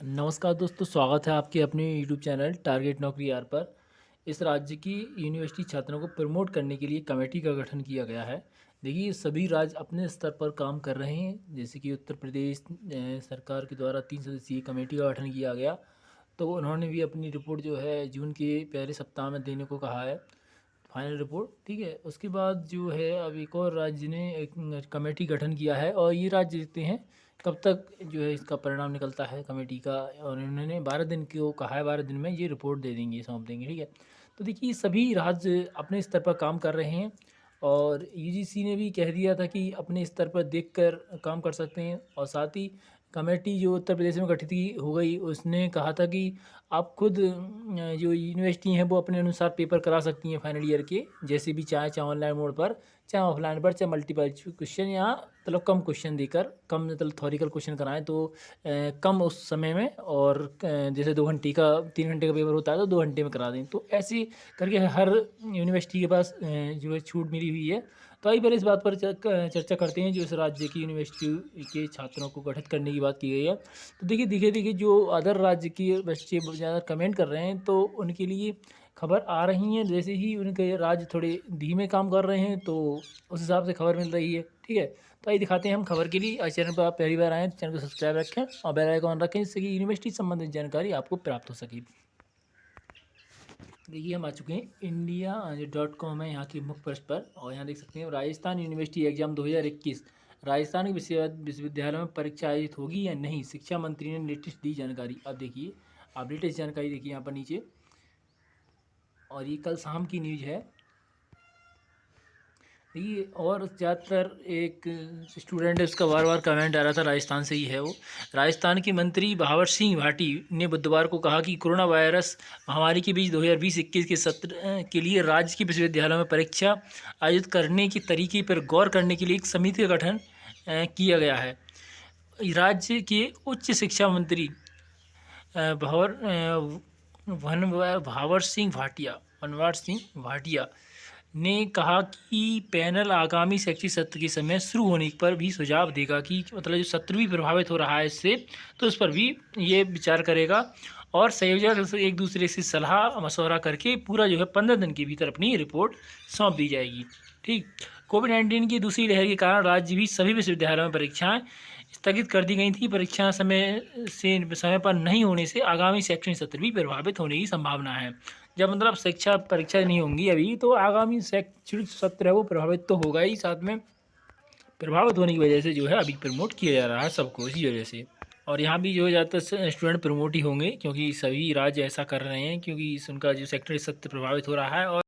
नमस्कार दोस्तों, स्वागत है आपके अपने यूट्यूब चैनल टारगेट नौकरी यार पर। इस राज्य की यूनिवर्सिटी छात्रों को प्रमोट करने के लिए कमेटी का गठन किया गया है। देखिए, सभी राज्य अपने स्तर पर काम कर रहे हैं। जैसे कि उत्तर प्रदेश सरकार के द्वारा 3 सदस्यीय कमेटी का गठन किया गया, तो उन्होंने भी अपनी रिपोर्ट जो है जून के पहले सप्ताह में देने को कहा है, फाइनल रिपोर्ट। ठीक है, उसके बाद जो है अब एक और राज्य ने एक कमेटी गठन किया है और ये राज्य देखते हैं कब तक जो है इसका परिणाम निकलता है कमेटी का। और इन्होंने 12 दिन को कहा है, 12 दिन में ये रिपोर्ट दे देंगे, सौंप देंगे। ठीक है, तो देखिए सभी राज्य अपने स्तर पर काम कर रहे हैं और यूजीसी ने भी कह दिया था कि अपने स्तर पर देखकर काम कर सकते हैं। और साथ ही कमेटी जो उत्तर प्रदेश में गठित हो गई, उसने कहा था कि आप खुद जो यूनिवर्सिटी हैं वो अपने अनुसार पेपर करा सकती हैं फाइनल ईयर के, जैसे भी चाहे ऑनलाइन मोड पर, चाहे ऑफलाइन पर, चाहे मल्टीपल क्वेश्चन या मतलब कम क्वेश्चन देकर, कम मतलब थ्योरिकल क्वेश्चन कराएं तो कम उस समय में। और जैसे 2 घंटे का 3 घंटे का पेपर होता है तो 2 घंटे में करा दें। तो ऐसे करके हर यूनिवर्सिटी के पास जो है छूट मिली हुई है। तो आइए पहले इस बात पर चर्चा करते हैं जो इस राज्य की यूनिवर्सिटी के छात्रों को गठित करने की बात की गई है। तो देखिए जो अदर राज्य के बच्चे ज़्यादा कमेंट कर रहे हैं तो उनके लिए खबर आ रही हैं। जैसे ही उनके राज्य थोड़े धीमे काम कर रहे हैं तो उस हिसाब से खबर मिल रही है। ठीक है, तो आइए दिखाते हैं हम खबर के लिए। चैनल पर आप पहली बार आएँ तो चैनल को सब्सक्राइब रखें और बेल आइकन रखें, जिससे कि यूनिवर्सिटी संबंधित जानकारी आपको प्राप्त हो सके। देखिए, हम आ चुके हैं india.com है यहाँ की मुख्य पृष्ठ पर, और यहाँ देख सकते हैं राजस्थान यूनिवर्सिटी एग्जाम 2021 राजस्थान के विश्वविद्यालयों में परीक्षा आयोजित होगी या नहीं, शिक्षा मंत्री ने लेटेस्ट दी जानकारी। अब देखिए, आप लेटेस्ट जानकारी देखिए यहाँ पर नीचे, और ये कल शाम की न्यूज़ है। देखिए, और ज़्यादातर एक स्टूडेंट है, उसका बार बार कमेंट आ रहा था, राजस्थान से ही है वो। राजस्थान के मंत्री भावर सिंह भाटी ने बुधवार को कहा कि कोरोना वायरस महामारी के बीच 2020-21 के सत्र के लिए राज्य के विश्वविद्यालयों में परीक्षा आयोजित करने के तरीके पर गौर करने के लिए एक समिति का गठन किया गया है। राज्य के उच्च शिक्षा मंत्री भावर वनवार सिंह भाटिया ने कहा कि पैनल आगामी शैक्षिक सत्र के समय शुरू होने पर भी सुझाव देगा कि मतलब जो सत्र भी प्रभावित हो रहा है इससे, तो उस पर भी ये विचार करेगा। और संयोजक एक दूसरे से सलाह मशवरा करके पूरा जो है 15 दिन के भीतर अपनी रिपोर्ट सौंप दी जाएगी। ठीक, कोविड-19 की दूसरी लहर के कारण राज्य भी सभी विश्वविद्यालयों में परीक्षाएं स्थगित कर दी गई थी। परीक्षा समय पर नहीं होने से आगामी शैक्षणिक सत्र भी प्रभावित होने की संभावना है। जब मतलब शिक्षा परीक्षा नहीं होंगी अभी, तो आगामी शैक्षणिक सत्र है वो प्रभावित तो होगा ही, साथ में प्रभावित होने की वजह से जो है अभी प्रमोट किया जा रहा है सबको, इसी वजह से। और यहाँ भी जो है ज़्यादातर स्टूडेंट प्रमोट ही होंगे, क्योंकि सभी राज्य ऐसा कर रहे हैं, क्योंकि उनका जो शैक्षणिक सत्र प्रभावित हो रहा है। और